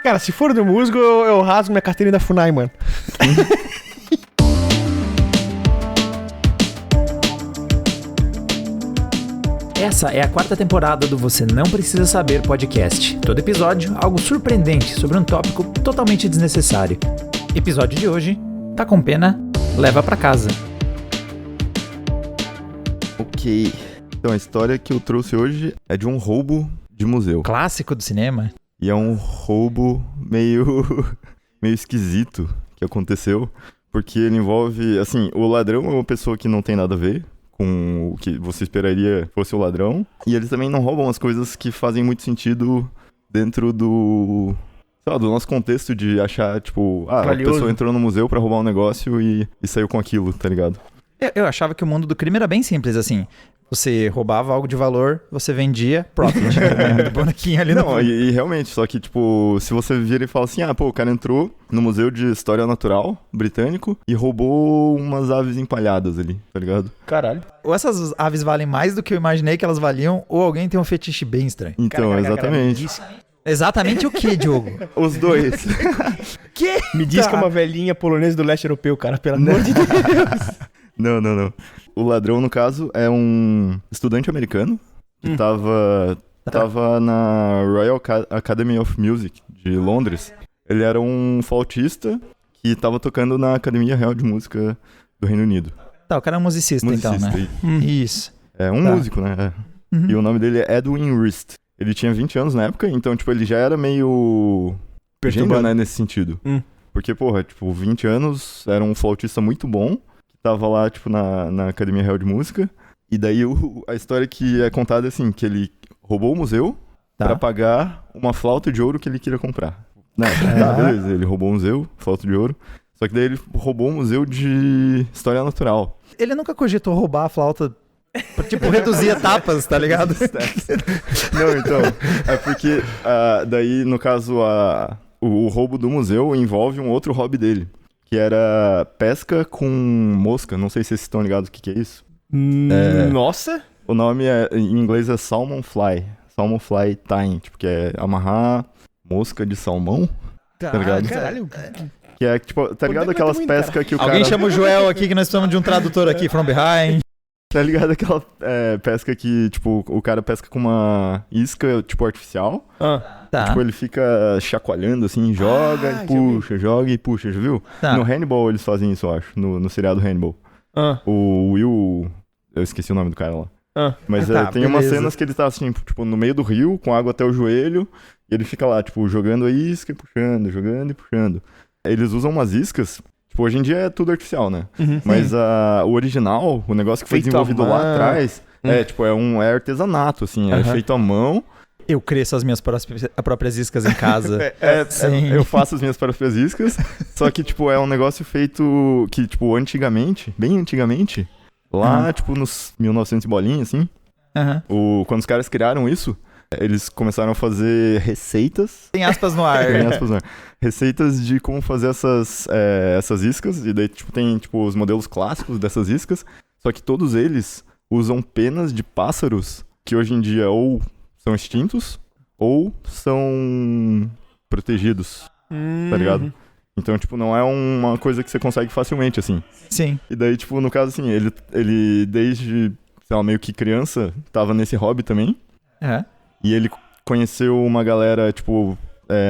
Cara, se for do musgo, eu rasgo minha carteirinha da FUNAI, mano. Essa é a 4ª temporada do Você Não Precisa Saber podcast. Todo episódio, algo surpreendente sobre um tópico totalmente desnecessário. Episódio de hoje, tá com pena, leva pra casa. Ok, então a história que eu trouxe hoje é de um roubo de museu. Clássico do cinema. E é um roubo meio esquisito que aconteceu, porque ele envolve, assim, o ladrão é uma pessoa que não tem nada a ver com o que você esperaria fosse o ladrão, e eles também não roubam as coisas que fazem muito sentido dentro do, sei lá, do nosso contexto de achar, tipo, a pessoa entrou no museu pra roubar um negócio e saiu com aquilo, tá ligado? Eu achava que o mundo do crime era bem simples, assim. Você roubava algo de valor, você vendia, profit. Bonequinho ali Não, e realmente, só que, tipo, se você vira e fala assim, o cara entrou no Museu de História Natural britânico e roubou umas aves empalhadas ali, tá ligado? Caralho. Ou essas aves valem mais do que eu imaginei que elas valiam, ou alguém tem um fetiche bem estranho. Então, exatamente. Exatamente o que, Diogo? Os dois. Que? Me diz que é uma velhinha polonesa do leste europeu, cara, pelo amor de Deus. Não. O ladrão, no caso, é um estudante americano que tava na Royal Academy of Music de Londres. Ele era um flautista que tava tocando na Academia Real de Música do Reino Unido. Tá, o cara é um musicista então, né? Isso. É um músico, né? Uhum. E o nome dele é Edwin Rist. Ele tinha 20 anos na época, então, tipo, ele já era meio perturbado, né, nesse sentido. Porque, porra, tipo, 20 anos, era um flautista muito bom. Tava lá, tipo, na Academia Real de Música. E daí a história que é contada é assim, que ele roubou o museu pra pagar uma flauta de ouro que ele queria comprar. Beleza, ele roubou o museu, flauta de ouro. Só que daí ele roubou o museu de História Natural. Ele nunca cogitou roubar a flauta pra, tipo, reduzir etapas, tá ligado? Não, então, é porque daí, no caso, o roubo do museu envolve um outro hobby dele. Que era pesca com mosca. Não sei se vocês estão ligados o que é isso. Nossa! O nome em inglês é salmon fly. Salmon fly tying. Tipo, que é amarrar mosca de salmão. Tá ligado? Caralho. Que é, tipo, tá ligado aquelas pescas que o cara... Alguém chama o Joel aqui, que nós precisamos de um tradutor aqui, from behind. Tá ligado aquela pesca que, tipo, o cara pesca com uma isca, tipo, artificial. Tá. Tipo, ele fica chacoalhando, assim, joga e puxa, já viu? Tá. No Hannibal eles fazem isso, eu acho, no seriado Hannibal. O Will... Eu esqueci o nome do cara lá. Mas tem umas cenas que ele tá, assim, tipo, no meio do rio, com água até o joelho, e ele fica lá, tipo, jogando a isca e puxando, jogando e puxando. Eles usam umas iscas... Tipo, hoje em dia é tudo artificial, né? Mas o original, o negócio que foi desenvolvido lá atrás, é artesanato, assim, é feito à mão. Eu cresço as minhas próprias iscas em casa. Eu faço as minhas próprias iscas, só que, tipo, é um negócio feito que, tipo, antigamente, bem antigamente, lá, tipo, nos 1900 e bolinha, assim, quando os caras criaram isso, eles começaram a fazer receitas. Tem aspas no ar. Receitas de como fazer essas iscas. E daí, tipo, tem tipo, os modelos clássicos dessas iscas. Só que todos eles usam penas de pássaros que hoje em dia ou são extintos ou são protegidos. Tá ligado? Então, tipo, não é uma coisa que você consegue facilmente, assim. Sim. E daí, tipo, no caso, assim, ele desde, sei lá, meio que criança, tava nesse hobby também. E ele conheceu uma galera, tipo,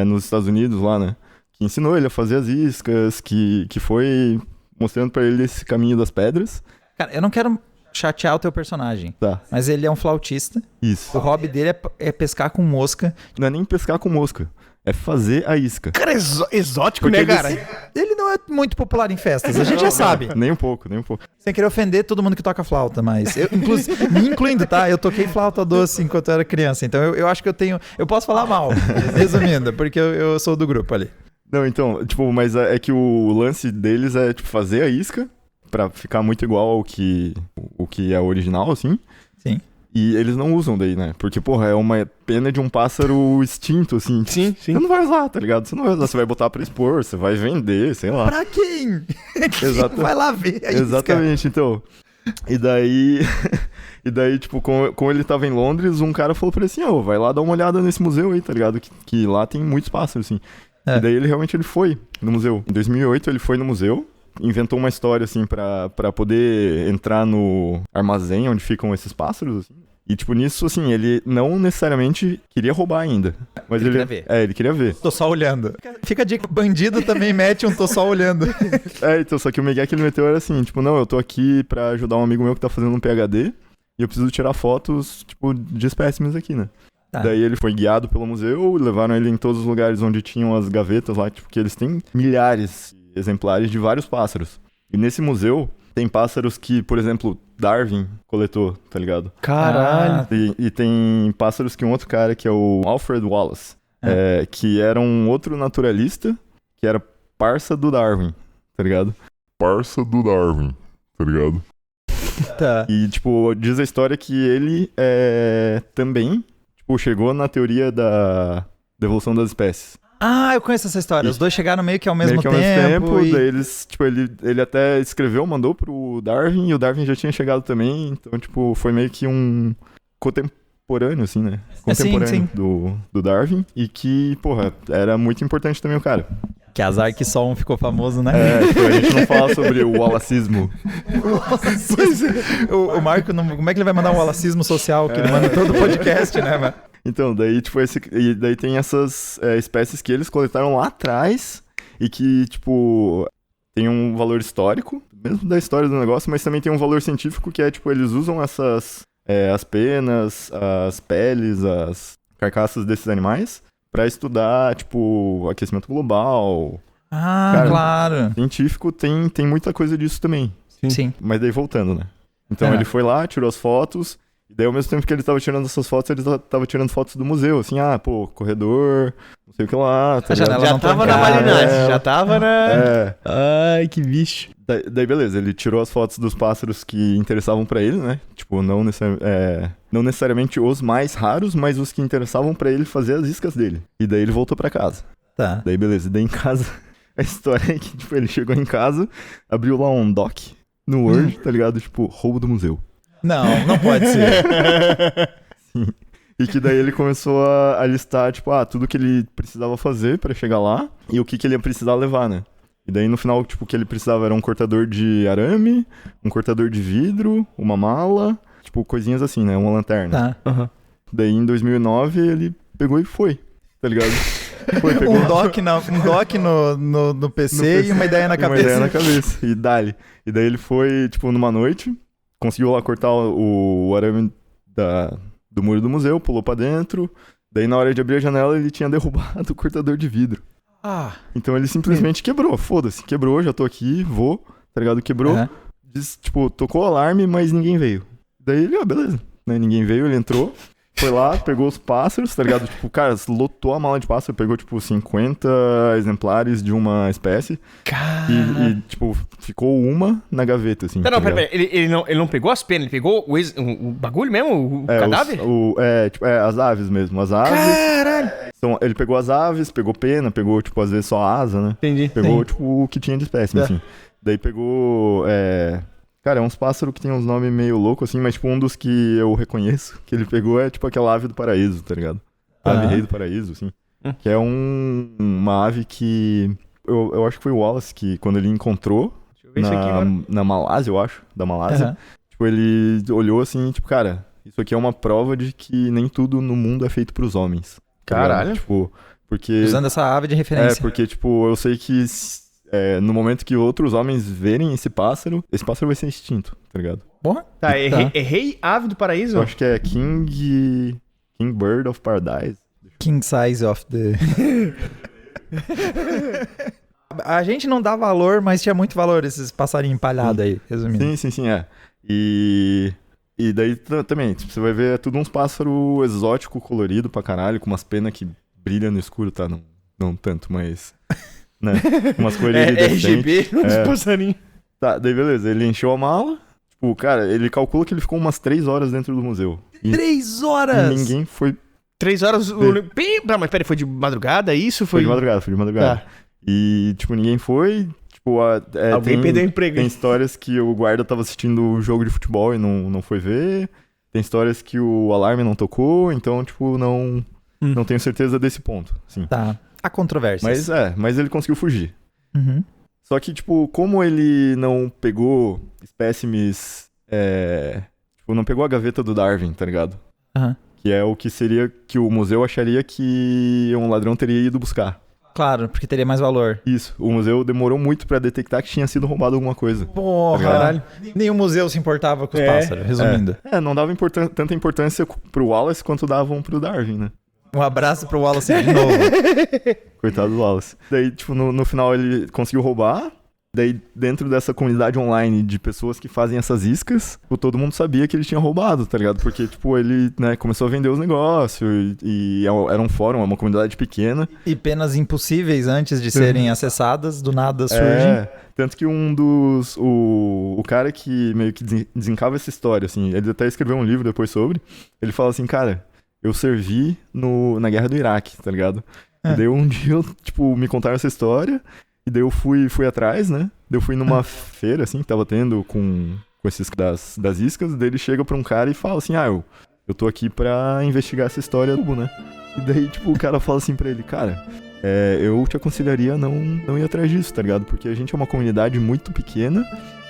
nos Estados Unidos lá, né? Que ensinou ele a fazer as iscas, que foi mostrando pra ele esse caminho das pedras. Cara, eu não quero chatear o teu personagem. Tá. Mas ele é um flautista. Isso. O hobby dele é pescar com mosca. Não é nem pescar com mosca. É fazer a isca. Cara, exótico, né, cara? Ele não é muito popular em festas, a gente já sabe. Nem um pouco. Sem querer ofender todo mundo que toca flauta, mas... me incluindo, tá? Eu toquei flauta doce enquanto eu era criança, então eu acho que eu posso falar mal, resumindo, porque eu sou do grupo ali. Não, então, tipo, mas é que o lance deles é, tipo, fazer a isca pra ficar muito igual ao que é original, assim. Sim. E eles não usam daí, né? Porque, porra, é uma pena de um pássaro extinto, assim. Sim. Você não vai usar, tá ligado? Você não vai usar, você vai botar pra expor, você vai vender, sei lá. Pra quem? Exato. Vai lá ver a isca. Exatamente, então. E daí, tipo, como ele tava em Londres, um cara falou pra ele assim, vai lá dar uma olhada nesse museu aí, tá ligado? Que lá tem muitos pássaros, assim. E daí ele foi no museu. Em 2008 ele foi no museu, inventou uma história, assim, pra poder entrar no armazém onde ficam esses pássaros, assim. E, tipo, nisso, assim, ele não necessariamente queria roubar ainda. Mas ele queria ver. Ele queria ver. Tô só olhando. Fica a dica, bandido também mete tô só olhando. Então, só que o migué que ele meteu era assim, tipo, não, eu tô aqui pra ajudar um amigo meu que tá fazendo um PhD e eu preciso tirar fotos, tipo, de espécimes aqui, né? Tá. Daí ele foi guiado pelo museu, levaram ele em todos os lugares onde tinham as gavetas lá, tipo, que eles têm milhares de exemplares de vários pássaros. E nesse museu tem pássaros que, por exemplo, Darwin coletou, tá ligado? Caralho! E tem pássaros que um outro cara, que é o Alfred Wallace, que era um outro naturalista, que era parça do Darwin, tá ligado? Parça do Darwin, tá ligado? Tá. E, tipo, diz a história que ele também, tipo, chegou na teoria da evolução das espécies. Ah, eu conheço essa história. Os dois chegaram meio que ao mesmo tempo. Daí eles, tipo, ele até escreveu, mandou pro Darwin, e o Darwin já tinha chegado também, então, tipo, foi meio que um contemporâneo, assim, né? Contemporâneo do Darwin, e que, porra, era muito importante também o cara. Que azar que só um ficou famoso, né? Tipo, a gente não fala sobre o wallacismo. O Marco, como é que ele vai mandar um wallacismo social que ele manda todo o podcast, né, mano? Então, daí, tipo, e daí tem essas espécies que eles coletaram lá atrás e que, tipo, tem um valor histórico, mesmo da história do negócio, mas também tem um valor científico que é, tipo, eles usam essas, as penas, as peles, as carcaças desses animais pra estudar, tipo, aquecimento global. Ah, cara, claro. Científico tem muita coisa disso também. Sim. Mas daí voltando, né? Então ele foi lá, tirou as fotos. E daí, ao mesmo tempo que ele tava tirando essas fotos, ele tava tirando fotos do museu, assim, corredor, não sei o que lá. Tá já tava na malinagem, já tava na... Ai, que bicho. Daí, beleza, ele tirou as fotos dos pássaros que interessavam pra ele, né? Tipo, não necessariamente os mais raros, mas os que interessavam pra ele fazer as iscas dele. E daí ele voltou pra casa. Tá. Daí, beleza, e daí em casa, a história é que, tipo, ele chegou em casa, abriu lá um doc no Word, tá ligado? Tipo, roubo do museu. Não pode ser. Sim. E que daí ele começou a listar, tipo, tudo que ele precisava fazer pra chegar lá e o que ele ia precisar levar, né? E daí no final, tipo, o que ele precisava era um cortador de arame, um cortador de vidro, uma mala, tipo, coisinhas assim, né? Uma lanterna. Tá. Uhum. Daí em 2009 ele pegou e foi, tá ligado? Pegou um doc no PC e uma ideia na cabeça. Uma ideia na cabeça. E daí ele foi, tipo, numa noite... Conseguiu lá cortar o arame do muro do museu, pulou pra dentro. Daí, na hora de abrir a janela, ele tinha derrubado o cortador de vidro. Então, ele simplesmente quebrou. Foda-se, quebrou, já tô aqui, vou, tá ligado? Quebrou. Tipo, tocou o alarme, mas ninguém veio. Daí ele, beleza. Né? Ninguém veio, ele entrou. Foi lá, pegou os pássaros, tá ligado? Tipo, cara, lotou a mala de pássaro, pegou, tipo, 50 exemplares de uma espécie. E tipo, ficou uma na gaveta, assim. Não, peraí. Ele não pegou as penas, ele pegou o bagulho mesmo? O cadáver? As aves mesmo. As aves. Caralho! Então, ele pegou as aves, pegou pena, pegou, tipo, às vezes só asa, né? Entendi. Pegou, tipo, o que tinha de espécime, assim. Daí pegou, cara, é uns pássaros que tem uns nomes meio loucos, assim, mas, tipo, um dos que eu reconheço, que ele pegou é, tipo, aquela ave do paraíso, tá ligado? Ave rei do paraíso, assim. Que é uma ave que... Eu acho que foi o Wallace que, quando ele encontrou na Malásia, eu acho, da Malásia, tipo, ele olhou assim, tipo, cara, isso aqui é uma prova de que nem tudo no mundo é feito pros homens. Tá Caralho. ligado? Tipo, porque... Usando essa ave de referência. Porque, tipo, eu sei que... no momento que outros homens verem esse pássaro vai ser extinto, tá ligado? Porra. Tá, rei ave do paraíso? Eu acho que é King Bird of Paradise. King Size of the... A gente não dá valor, mas tinha muito valor esses passarinhos empalhados aí, resumindo. Sim, E daí também, tipo, você vai ver, é tudo uns pássaros exótico, colorido pra caralho, com umas penas que brilham no escuro, tá? Não tanto, mas... Né? Umas cores RGB, uns passarinhos. Tá, daí beleza, ele encheu a mala. Tipo, cara, ele calcula que ele ficou umas 3 horas dentro do museu. 3 horas?! E ninguém foi... 3 horas... Mas peraí, foi de madrugada isso? Foi de madrugada. Tá. E, tipo, ninguém foi... Tipo, Alguém perdeu o emprego. Tem histórias que o guarda tava assistindo o jogo de futebol e não foi ver. Tem histórias que o alarme não tocou, então, tipo, não tenho certeza desse ponto. Sim. Tá. Há controvérsias. Mas ele conseguiu fugir. Uhum. Só que, tipo, como ele não pegou espécimes... Tipo, não pegou a gaveta do Darwin, tá ligado? Uhum. Que é o que seria que o museu acharia que um ladrão teria ido buscar. Claro, porque teria mais valor. Isso. O museu demorou muito pra detectar que tinha sido roubado alguma coisa. Porra, Caralho. Nenhum museu se importava com os pássaros, resumindo. Não dava tanta importância pro Wallace quanto davam pro Darwin, né? Um abraço pro Wallace de novo. Coitado do Wallace. Daí, tipo, no final ele conseguiu roubar. Daí, dentro dessa comunidade online de pessoas que fazem essas iscas, todo mundo sabia que ele tinha roubado, tá ligado? Porque, tipo, ele, né, começou a vender os negócios e era um fórum, uma comunidade pequena. E penas impossíveis antes de serem acessadas, do nada surgem. Tanto que o cara que meio que desencava essa história, assim, ele até escreveu um livro depois sobre, ele fala assim, cara, eu servi na guerra do Iraque, tá ligado? E daí um dia, tipo, me contaram essa história... E daí eu fui atrás, né? Daí eu fui numa feira, assim, que tava tendo com esses das iscas. Daí ele chega pra um cara e fala assim, eu tô aqui pra investigar essa história, né? E daí, tipo, o cara fala assim pra ele, cara, eu te aconselharia a não ir atrás disso, tá ligado? Porque a gente é uma comunidade muito pequena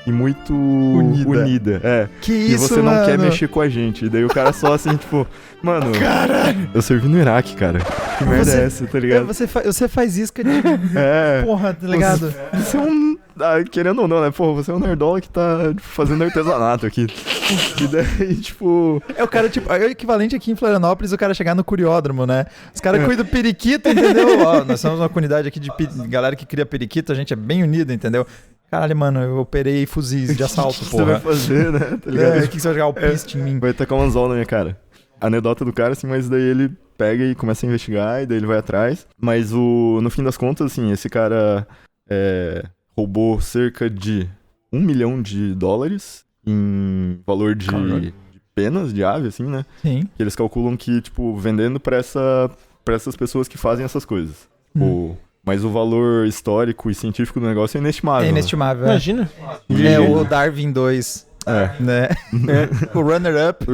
e muito unida. Que isso, e você não quer mexer com a gente. E daí o cara só assim, tipo, mano, caralho, eu servi no Iraque, cara. Que merda é essa, tá ligado? Você faz isca de... Porra, tá ligado? Você é um... querendo ou não, né? Porra, você é um nerdola que tá fazendo artesanato aqui. E daí, tipo... O cara, tipo... É o equivalente aqui em Florianópolis, o cara chegar no curiódromo, né? Os caras cuidam do periquito, entendeu? Nós somos uma comunidade aqui de galera que cria periquito, a gente é bem unida, entendeu? Caralho, mano, eu operei fuzis de assalto, porra. O que você vai fazer, né? Tá ligado? O que você vai jogar o piste em mim? Vai tacar um anzol na minha cara. A anedota do cara, assim, mas daí ele pega e começa a investigar, e daí ele vai atrás. Mas no fim das contas, assim, esse cara roubou cerca de $1 milhão em valor de penas de ave, assim, né? Sim. Que eles calculam que, tipo, vendendo pra essas pessoas que fazem essas coisas. Mas o valor histórico e científico do negócio é inestimável. É inestimável, Imagina. O Darwin 2. Né? O runner-up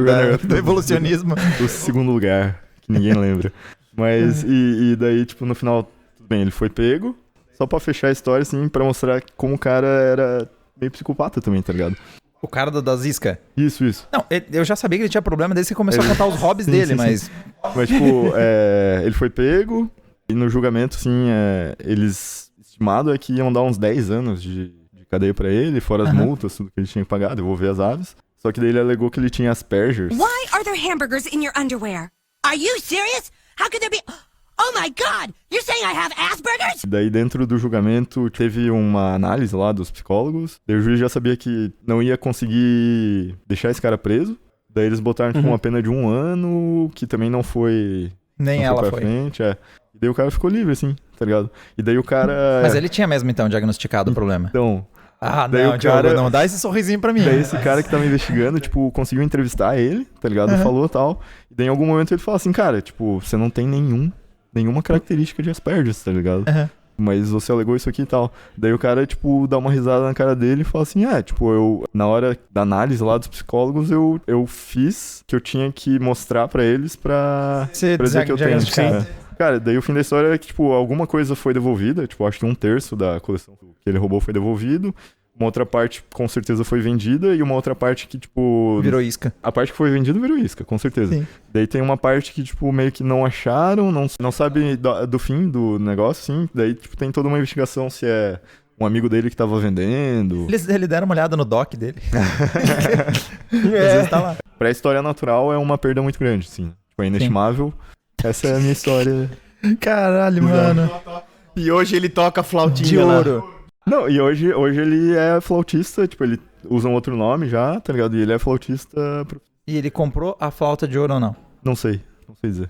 do evolucionismo. O segundo lugar, que ninguém lembra. Mas, e daí, tipo, no final, tudo bem, ele foi pego. Só pra fechar a história, assim, pra mostrar como o cara era meio psicopata também, tá ligado? O cara das iscas? Isso. Não, eu já sabia que ele tinha problema desde que começou a contar os hobbies dele, mas... Mas, tipo, ele foi pego e no julgamento, assim, eles... Estimado é que iam dar uns 10 anos de cadeia pra ele, fora as multas, tudo que ele tinha que pagar, devolver as aves. Só que daí ele alegou que ele tinha Asperger's. Why are there hamburgers in your underwear? Are you serious? How could there be... Oh my God! You're saying I have Asperger's? Daí dentro do julgamento teve uma análise lá dos psicólogos. Daí o juiz já sabia que não ia conseguir deixar esse cara preso. Daí eles botaram tipo, uma pena de 1 ano, que também não foi... Nem ela foi. Frente, E daí o cara ficou livre, assim, tá ligado? E daí o cara... Mas ele tinha mesmo, então, diagnosticado o problema. Então... daí não, Diogo, não dá esse sorrisinho pra mim. Daí esse cara que tava investigando, tipo, conseguiu entrevistar ele, tá ligado? Falou tal. E daí em algum momento ele falou assim, cara, tipo, você não tem nenhuma característica de Asperger's, tá ligado? Mas você alegou isso aqui e tal. Daí o cara, tipo, dá uma risada na cara dele e fala assim, tipo, na hora da análise lá dos psicólogos, eu fiz que eu tinha que mostrar pra eles pra dizer que eu tenho. Cara, daí o fim da história é que, tipo, alguma coisa foi devolvida, tipo, acho que 1/3 da coleção que ele roubou foi devolvido, uma outra parte com certeza foi vendida e uma outra parte que, tipo... Virou isca. A parte que foi vendida virou isca, com certeza. Sim. Daí tem uma parte que, tipo, meio que não acharam, não sabe do fim do negócio, assim, daí, tipo, tem toda uma investigação se é um amigo dele que tava vendendo. Eles deram uma olhada no doc dele. Às vezes tá lá. Pra história natural é uma perda muito grande, assim, tipo, é inestimável. Essa é a minha história. Caralho, mano. E hoje ele toca flautinha de ouro. Não, e hoje ele é flautista, tipo, ele usa um outro nome já, tá ligado? E ele é flautista... E ele comprou a flauta de ouro ou não? Não sei dizer.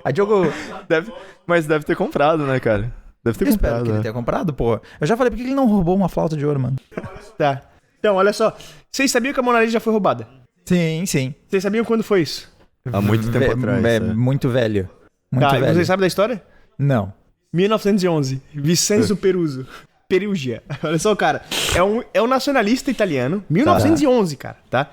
A Diogo... Mas deve ter comprado, né, cara? Deve ter comprado. Espero que ele tenha comprado, pô. Eu já falei, por que ele não roubou uma flauta de ouro, mano? Tá. Então, olha só. Vocês sabiam que a Mona Lisa já foi roubada? Sim. Vocês sabiam quando foi isso? Há muito tempo atrás. Muito velho. Muito velho. Vocês sabem da história? Não. 1911. Vincenzo Peruso. Perugia. Olha só, cara. É um nacionalista italiano, 1911, cara, tá?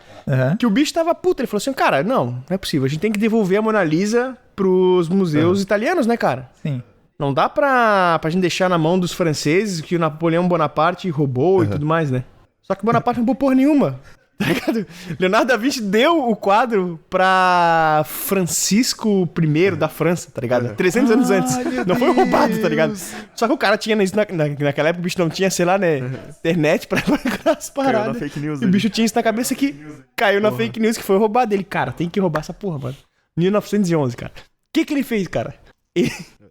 Que o bicho tava puto. Ele falou assim, cara, não é possível. A gente tem que devolver a Mona Lisa pros museus italianos, né, cara? Sim. Não dá pra gente deixar na mão dos franceses que o Napoleão Bonaparte roubou e tudo mais, né? Só que o Bonaparte não roubou porra nenhuma. Tá ligado? Leonardo da Vinci deu o quadro pra Francisco I da França, tá ligado? 300 anos antes. Não foi roubado, tá ligado? Só que o cara tinha, naquela época o bicho não tinha, sei lá, né, internet pra procurar as paradas. Caiu na fake news. E o bicho tinha isso na cabeça que caiu na fake news que foi roubado. Ele, cara, tem que roubar essa porra, mano. 1911, cara. O que ele fez, cara?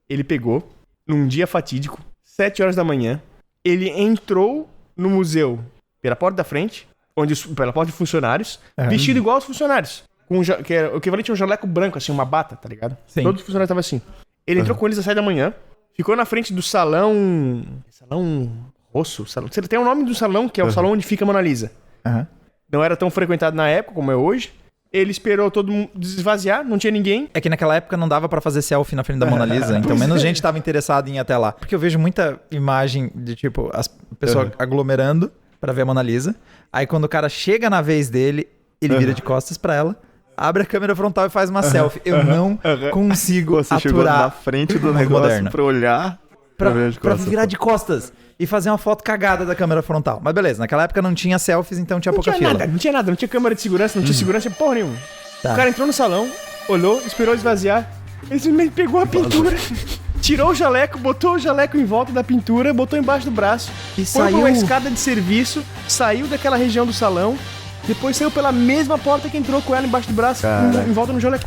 Ele pegou, num dia fatídico, 7 horas da manhã, ele entrou no museu pela porta da frente, pela porta de funcionários, vestido igual aos funcionários. Que era o equivalente a um jaleco branco, assim, uma bata, tá ligado? Sim. Todos os funcionários estavam assim. Ele entrou com eles às 7 da manhã, ficou na frente do salão... Salão Rosso? Você tem o nome do salão, que é o salão onde fica a Mona Lisa. Não era tão frequentado na época como é hoje. Ele esperou todo mundo esvaziar, não tinha ninguém. É que naquela época não dava pra fazer selfie na frente da Mona Lisa, então menos gente tava interessada em ir até lá. Porque eu vejo muita imagem de, tipo, as pessoas aglomerando pra ver a Mona Lisa. Aí quando o cara chega na vez dele, ele vira de costas pra ela, abre a câmera frontal e faz uma selfie. Eu não consigo Você aturar chegou na frente do negócio moderna. pra olhar... Pra virar de costas e fazer uma foto cagada da câmera frontal. Mas beleza, naquela época não tinha selfies, então tinha pouca fila. Não tinha nada, não tinha câmera de segurança, não tinha segurança, porra nenhuma. Tá. O cara entrou no salão, olhou, esperou esvaziar, ele simplesmente pegou a pintura, tirou o jaleco, botou o jaleco em volta da pintura, botou embaixo do braço, E foi saiu... pra uma escada de serviço, saiu daquela região do salão, depois saiu pela mesma porta que entrou com ela embaixo do braço, em volta no jaleco.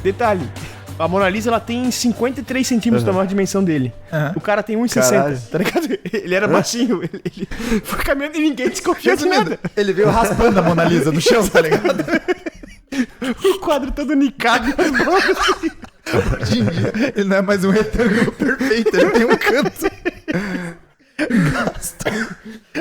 Detalhe. A Mona Lisa, ela tem 53 centímetros da maior dimensão dele. O cara tem 1,60, tá ligado? Ele era baixinho. Ele foi caminhando e ninguém desconfiou de nada. Ele veio raspando a Mona Lisa no chão, tá ligado? O quadro todo nicado nas mãos. Ele não é mais um retângulo perfeito, ele tem um canto.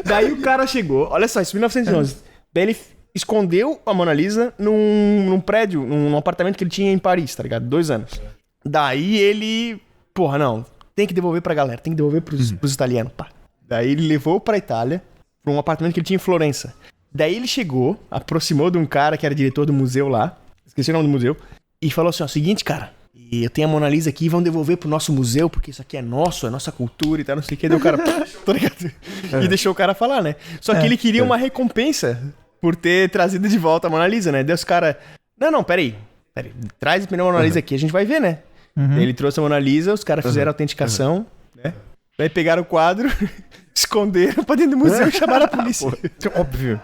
Daí o cara chegou, olha só, isso 1911. Daí ele escondeu a Mona Lisa num prédio, num apartamento que ele tinha em Paris, tá ligado? 2 anos. Daí ele... Porra, não. Tem que devolver pra galera. Tem que devolver pros italianos. Pá. Daí ele levou pra Itália, pra um apartamento que ele tinha em Florença. Daí ele chegou, aproximou de um cara que era diretor do museu lá. Esqueci o nome do museu. E falou assim, ó, seguinte, cara. Eu tenho a Mona Lisa aqui, vamos devolver pro nosso museu, porque isso aqui é nosso, é nossa cultura e tal, não sei o que. Daí o cara... Tá ligado? E deixou o cara falar, né? Só que ele queria uma recompensa por ter trazido de volta a Mona Lisa, né? Daí os caras... Não, peraí. Traz primeiro a Mona Lisa aqui, a gente vai ver, né? Daí ele trouxe a Mona Lisa, os caras fizeram a autenticação, né? Daí pegaram o quadro, esconderam pra dentro do museu e chamaram a polícia. Óbvio.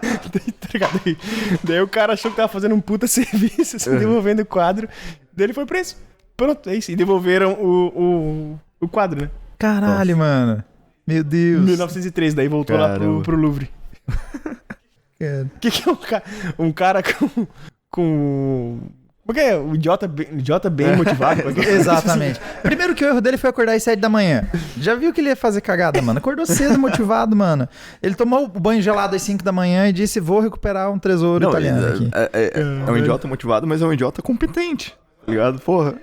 Daí o cara achou que tava fazendo um puta serviço, assim, devolvendo o quadro. Daí ele foi preso. Pronto, é isso. E devolveram o quadro, né? Caralho, mano. Meu Deus. 1903, daí voltou lá pro Louvre. Cara. O que é um cara com... Como que é? Um idiota bem motivado? Exatamente. Primeiro que o erro dele foi acordar às 7 da manhã. Já viu que ele ia fazer cagada, mano? Acordou cedo, motivado, mano. Ele tomou o banho gelado às 5 da manhã e disse, vou recuperar um tesouro italiano aqui. É um idiota motivado, mas é um idiota competente. Tá ligado? Porra.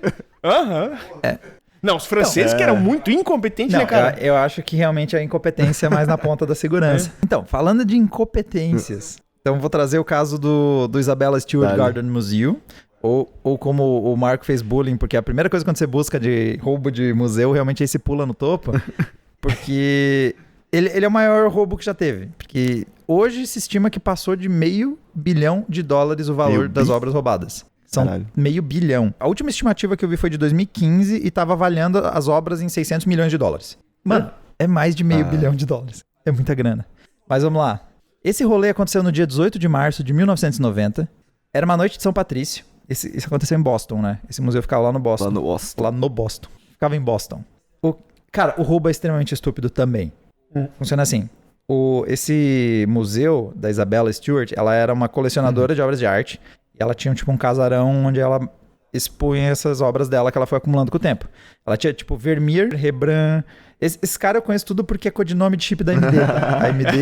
Não, os franceses que eram muito incompetentes, Não, né, cara? eu acho que realmente a incompetência é mais na ponta da segurança. Então, falando de incompetências, então vou trazer o caso do Isabella Stewart Gardner Museum, ou como o Marco fez bullying, porque a primeira coisa quando você busca de roubo de museu, realmente aí se pula no topo, porque ele é o maior roubo que já teve, porque hoje se estima que passou de $500 bilhão o valor das obras roubadas. São $500 bilhão. A última estimativa que eu vi foi de 2015 e tava avaliando as obras em $600 milhões. Mano, é mais de $500 bilhão. É muita grana. Mas vamos lá. Esse rolê aconteceu no dia 18 de março de 1990. Era uma noite de São Patrício. Isso aconteceu em Boston, né? Esse museu ficava lá no Boston. Lá no Boston. Ficava em Boston. Cara, o roubo é extremamente estúpido também. Funciona assim. Esse museu da Isabella Stewart, ela era uma colecionadora de obras de arte. E ela tinha, tipo, um casarão onde ela expunha essas obras dela que ela foi acumulando com o tempo. Ela tinha, tipo, Vermeer, Rembrandt... Esse cara eu conheço tudo porque é codinome de chip da AMD. A AMD...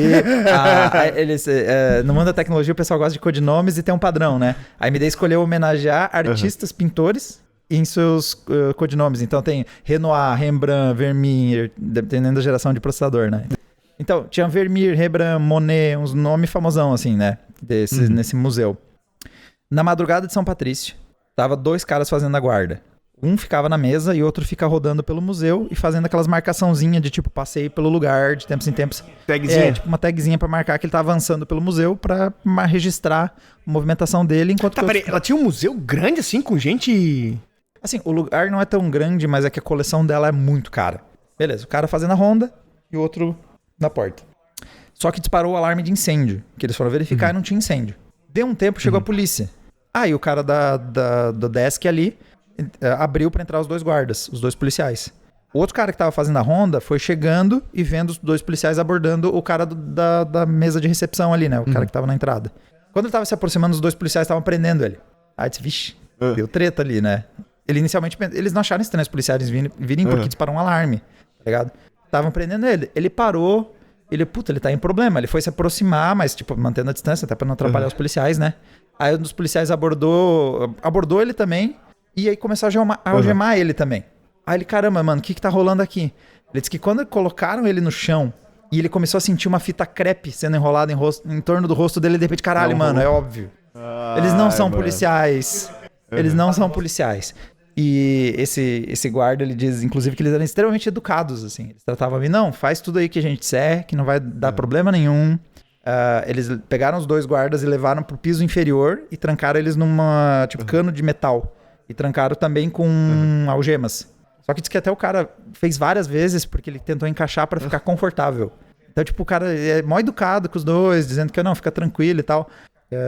no mundo da tecnologia, o pessoal gosta de codinomes e tem um padrão, né? A AMD escolheu homenagear artistas, pintores, em seus codinomes. Então tem Renoir, Rembrandt, Vermeer, dependendo da geração de processador, né? Então, tinha Vermeer, Rembrandt, Monet, uns nomes famosão, assim, né? Nesse museu. Na madrugada de São Patrício, tava 2 caras fazendo a guarda. Um ficava na mesa e outro fica rodando pelo museu e fazendo aquelas marcaçãozinhas de tipo, passei pelo lugar de tempos em tempos. Tagzinha? Tipo uma tagzinha pra marcar que ele tá avançando pelo museu pra registrar a movimentação dele enquanto Tá, peraí, ela tinha um museu grande assim, com gente... Assim, o lugar não é tão grande, mas é que a coleção dela é muito cara. Beleza, o cara fazendo a ronda e o outro na porta. Só que disparou o alarme de incêndio, que eles foram verificar e não tinha incêndio. Deu um tempo, chegou a polícia. Aí o cara do desk ali abriu pra entrar os 2 guardas, os 2 policiais. O outro cara que tava fazendo a ronda foi chegando e vendo os 2 policiais abordando o cara da mesa de recepção ali, né? O cara que tava na entrada. Quando ele tava se aproximando, os 2 policiais estavam prendendo ele. Aí disse, vixe, deu treta ali, né? Eles não acharam estranho os policiais virem porque disparou um alarme, tá ligado? Estavam prendendo ele. Ele parou, ele tá em problema. Ele foi se aproximar, mas, tipo, mantendo a distância, até pra não atrapalhar os policiais, né? Aí um dos policiais abordou ele também, e aí começou a algemar ele também. Aí ele, caramba, mano, o que tá rolando aqui? Ele disse que quando colocaram ele no chão, e ele começou a sentir uma fita crepe sendo enrolada em torno do rosto dele, de repente, caralho, mano, é óbvio. Eles não são policiais. Eles não são policiais. E esse guarda, ele diz, inclusive, que eles eram extremamente educados, assim. Eles tratavam a mim, não, faz tudo aí que a gente disser, que não vai dar problema nenhum. Eles pegaram os 2 guardas e levaram pro piso inferior e trancaram eles numa, tipo, cano de metal. E trancaram também com algemas. Só que diz que até o cara fez várias vezes porque ele tentou encaixar pra ficar confortável. Então, tipo, o cara é mó educado com os 2, dizendo que não, fica tranquilo e tal.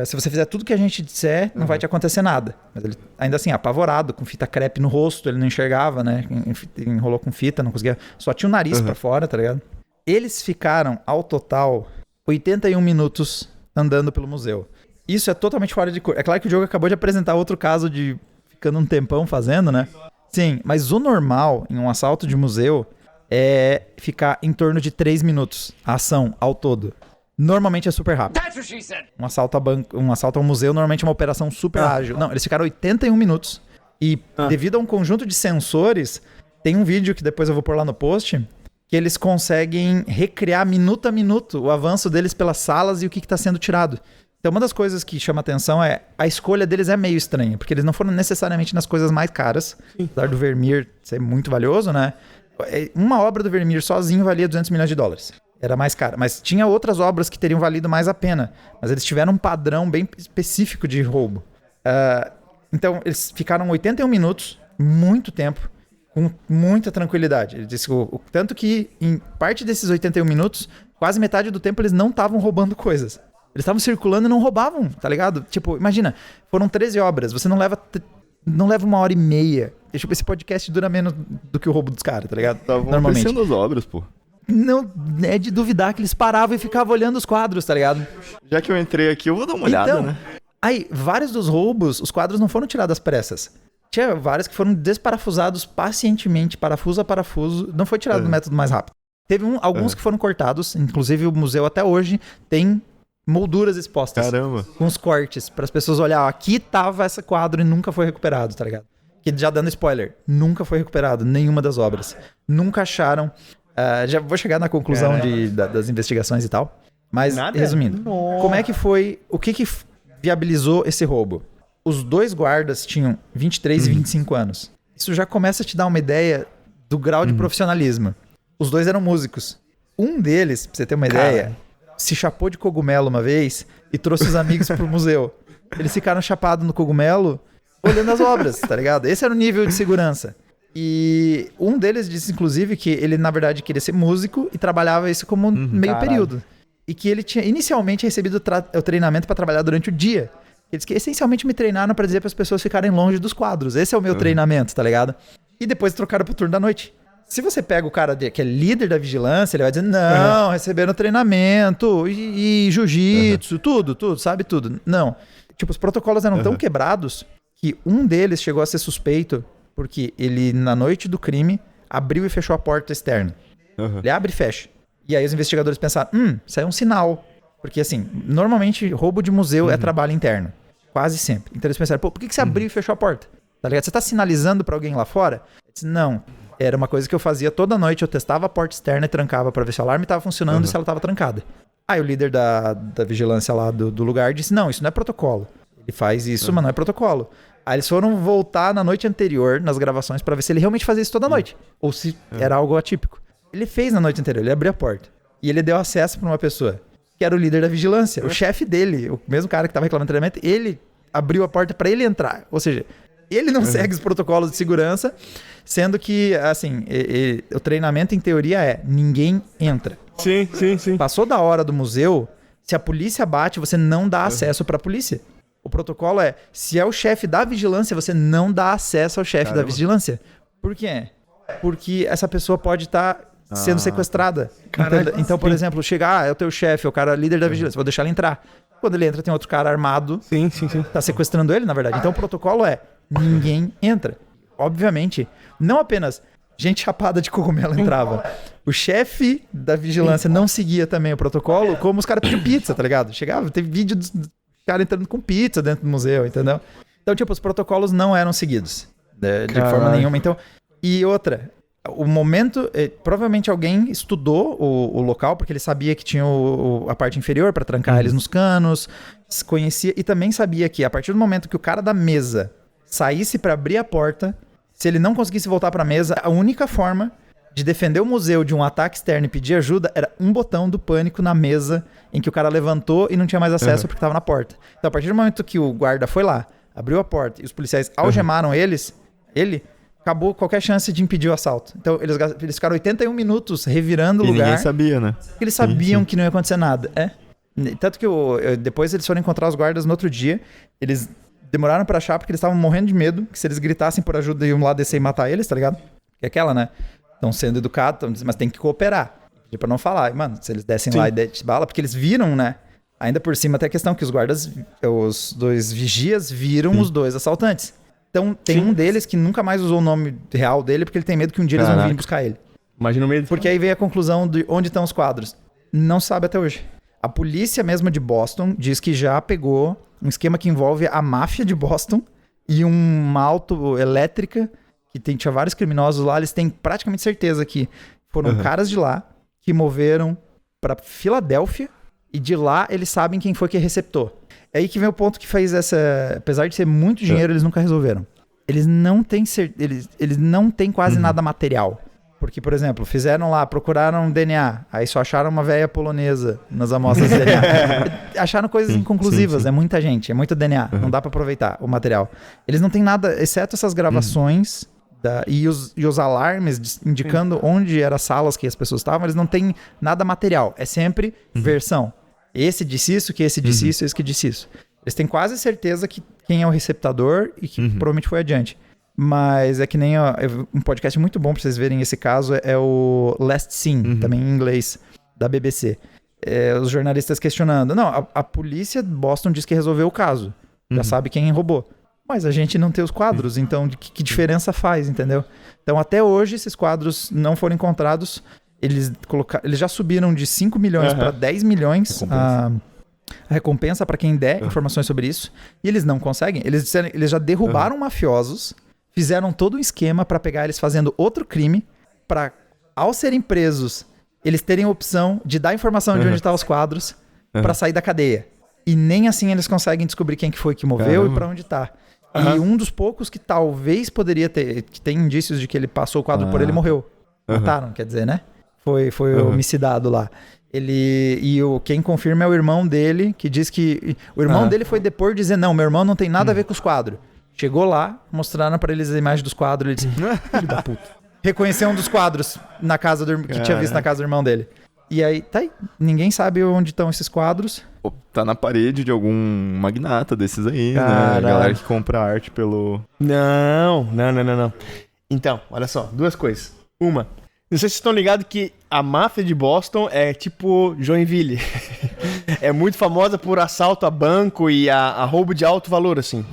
Se você fizer tudo que a gente disser, não vai te acontecer nada. Mas ele, ainda assim, apavorado, com fita crepe no rosto, ele não enxergava, né? Enrolou com fita, não conseguia. Só tinha o nariz pra fora, tá ligado? Eles ficaram, ao total, 81 minutos andando pelo museu. Isso é totalmente fora de cor. É claro que o Diogo acabou de apresentar outro caso de ficando um tempão fazendo, né? Sim, mas o normal em um assalto de museu é ficar em torno de 3 minutos. A ação, ao todo. Normalmente é super rápido. Um assalto a um museu normalmente é uma operação super ágil. Não, eles ficaram 81 minutos. E devido a um conjunto de sensores, tem um vídeo que depois eu vou pôr lá no post, que eles conseguem recriar minuto a minuto o avanço deles pelas salas e o que está sendo tirado. Então uma das coisas que chama atenção é a escolha deles é meio estranha, porque eles não foram necessariamente nas coisas mais caras, apesar do Vermeer ser muito valioso, né? Uma obra do Vermeer sozinho valia $200 milhões. Era mais cara. Mas tinha outras obras que teriam valido mais a pena. Mas eles tiveram um padrão bem específico de roubo. Então, eles ficaram 81 minutos, muito tempo, com muita tranquilidade. Ele disse tanto que, em parte desses 81 minutos, quase metade do tempo eles não estavam roubando coisas. Eles estavam circulando e não roubavam, tá ligado? Tipo, imagina, foram 13 obras, você não leva 1h30. Tipo, esse podcast dura menos do que o roubo dos caras, tá ligado? Normalmente. Estavam as obras, pô. Não é de duvidar que eles paravam e ficavam olhando os quadros, tá ligado? Já que eu entrei aqui, eu vou dar uma olhada, então, né? Aí, vários dos roubos, os quadros não foram tirados às pressas. Tinha vários que foram desparafusados pacientemente, parafuso a parafuso. Não foi tirado do método mais rápido. Teve alguns que foram cortados, inclusive o museu até hoje tem molduras expostas. Caramba. Com os cortes, para as pessoas olhar, ó, aqui tava esse quadro e nunca foi recuperado, tá ligado? Que já dando spoiler, nunca foi recuperado nenhuma das obras. Nunca acharam. Já vou chegar na conclusão das investigações e tal. Mas, resumindo, como é que foi... O que viabilizou esse roubo? Os 2 guardas tinham 23 e 25 anos. Isso já começa a te dar uma ideia do grau de profissionalismo. Os 2 eram músicos. Um deles, pra você ter uma ideia, se chapou de cogumelo uma vez e trouxe os amigos pro museu. Eles ficaram chapados no cogumelo olhando as obras, tá ligado? Esse era o nível de segurança. E um deles disse, inclusive, que ele, na verdade, queria ser músico e trabalhava isso como meio período. E que ele tinha inicialmente recebido o treinamento para trabalhar durante o dia. Ele disse que essencialmente me treinaram para dizer para as pessoas ficarem longe dos quadros. Esse é o meu treinamento, tá ligado? E depois trocaram pro turno da noite. Se você pega o cara que é líder da vigilância, ele vai dizer, não, receberam treinamento e jiu-jitsu, tudo, sabe tudo. Não. Tipo, os protocolos eram tão quebrados que um deles chegou a ser suspeito porque ele, na noite do crime, abriu e fechou a porta externa. Ele abre e fecha. E aí os investigadores pensaram, isso aí é um sinal. Porque, assim, normalmente roubo de museu é trabalho interno. Quase sempre. Então eles pensaram, pô, por que você abriu e fechou a porta? Tá ligado? Você tá sinalizando pra alguém lá fora? Eu disse, não. Era uma coisa que eu fazia toda noite. Eu testava a porta externa e trancava pra ver se o alarme tava funcionando e se ela tava trancada. Aí o líder da vigilância lá do lugar disse, não, isso não é protocolo. Ele faz isso, mas não é protocolo. Aí eles foram voltar na noite anterior, nas gravações, pra ver se ele realmente fazia isso toda noite. Ou se era algo atípico. Ele fez na noite anterior, ele abriu a porta. E ele deu acesso pra uma pessoa, que era o líder da vigilância. O chefe dele, o mesmo cara que tava reclamando do treinamento, ele abriu a porta pra ele entrar. Ou seja, ele não segue os protocolos de segurança, sendo que, assim, o treinamento em teoria é ninguém entra. Sim. Passou da hora do museu, se a polícia bate, você não dá acesso pra polícia. O protocolo é, se é o chefe da vigilância, você não dá acesso ao chefe da vigilância. Por quê? Porque essa pessoa pode estar sendo sequestrada. Então, por exemplo, chega, é o teu chefe, é o cara líder da vigilância, vou deixar ele entrar. Quando ele entra, tem outro cara armado. Sim. Tá sequestrando ele, na verdade. Então, o protocolo é, ninguém entra. Obviamente, não apenas gente chapada de cogumelo entrava. O chefe da vigilância não seguia também o protocolo, como os caras pediam pizza, tá ligado? Chegava, teve vídeo dos caras entrando com pizza dentro do museu, entendeu? Então, tipo, os protocolos não eram seguidos de forma nenhuma. Então, e outra, o momento, provavelmente alguém estudou o local, porque ele sabia que tinha a parte inferior para trancar eles nos canos, conhecia, e também sabia que a partir do momento que o cara da mesa saísse para abrir a porta, se ele não conseguisse voltar para a mesa, a única forma de defender o museu de um ataque externo e pedir ajuda era um botão do pânico na mesa em que o cara levantou e não tinha mais acesso porque estava na porta. Então, a partir do momento que o guarda foi lá, abriu a porta e os policiais algemaram ele acabou qualquer chance de impedir o assalto. Então, eles ficaram 81 minutos revirando o lugar. E ninguém sabia, né? Porque eles sabiam que não ia acontecer nada. Tanto que depois eles foram encontrar os guardas no outro dia. Eles demoraram pra achar porque eles estavam morrendo de medo que se eles gritassem por ajuda, iam lá descer e matar eles, tá ligado? Que é aquela, né? Estão sendo educados, mas tem que cooperar. Pra não falar. Mano, se eles dessem lá e dessem bala, porque eles viram, né? Ainda por cima até a questão que os guardas, os dois vigias, viram os dois assaltantes. Então, tem um deles que nunca mais usou o nome real dele porque ele tem medo que um dia eles vão vir buscar ele. Imagina o medo. Porque aí vem a conclusão de onde estão os quadros. Não sabe até hoje. A polícia mesmo de Boston diz que já pegou um esquema que envolve a máfia de Boston e uma autoelétrica que tinha vários criminosos lá. Eles têm praticamente certeza que foram caras de lá que moveram para Filadélfia e de lá eles sabem quem foi que receptou. É aí que vem o ponto que fez essa... Apesar de ser muito dinheiro, eles nunca resolveram. Eles não têm eles não têm quase nada material. Porque, por exemplo, fizeram lá, procuraram DNA, aí só acharam uma véia polonesa nas amostras de DNA. Acharam coisas inconclusivas, é muita gente, é muito DNA, não dá pra aproveitar o material. Eles não têm nada, exceto essas gravações e os alarmes indicando onde eram as salas que as pessoas estavam, eles não têm nada material, é sempre versão. Esse disse isso, que esse disse isso, esse que disse isso. Eles têm quase certeza que quem é o receptador e que provavelmente foi adiante. Mas é que nem um podcast muito bom pra vocês verem esse caso, é o Last Scene, também em inglês, da BBC. Os jornalistas questionando. Não, a polícia de Boston diz que resolveu o caso. Já sabe quem roubou. Mas a gente não tem os quadros, então que diferença faz, entendeu? Então até hoje esses quadros não foram encontrados. Eles já subiram de 5 milhões para 10 milhões a recompensa para quem der informações sobre isso. E eles não conseguem. Eles já derrubaram mafiosos. Fizeram todo um esquema para pegar eles fazendo outro crime, para, ao serem presos, eles terem a opção de dar informação de onde estão os quadros para sair da cadeia. E nem assim eles conseguem descobrir quem que foi que moveu e para onde tá. E um dos poucos que talvez poderia ter, que tem indícios de que ele passou o quadro por ele, morreu. Mataram, quer dizer, né? Foi homicidado lá. Quem confirma é o irmão dele, que diz que... O irmão dele foi depor dizer, não, meu irmão não tem nada a ver com os quadros. Chegou lá, mostraram pra eles a imagem dos quadros, ele disse, filho da puta. Reconheceu um dos quadros na casa que tinha visto na casa do irmão dele. E aí, tá aí. Ninguém sabe onde estão esses quadros. Tá na parede de algum magnata desses aí, né? A galera que compra arte pelo... Não. Então, olha só, duas coisas. Uma, não sei se vocês estão ligados que a máfia de Boston é tipo Joinville. É muito famosa por assalto a banco e a roubo de alto valor, assim.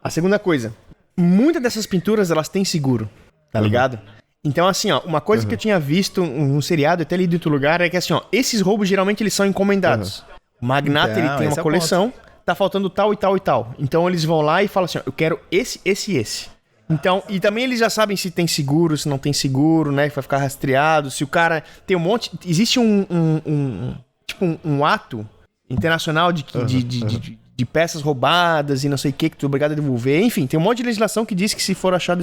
A segunda coisa, muitas dessas pinturas, elas têm seguro, tá ligado? Então, assim, ó, uma coisa que eu tinha visto um seriado, até lido em outro lugar, é que, assim, ó, esses roubos, geralmente, eles são encomendados. O magnata, ele tem uma coleção, tá faltando tal e tal e tal. Então eles vão lá e falam assim, ó, eu quero esse e esse. Então, e também eles já sabem se tem seguro, se não tem seguro, né? Vai ficar rastreado. Se o cara tem um monte... Existe um ato internacional de peças roubadas e não sei o que tu é obrigado a devolver. Enfim, tem um monte de legislação que diz que se for achado,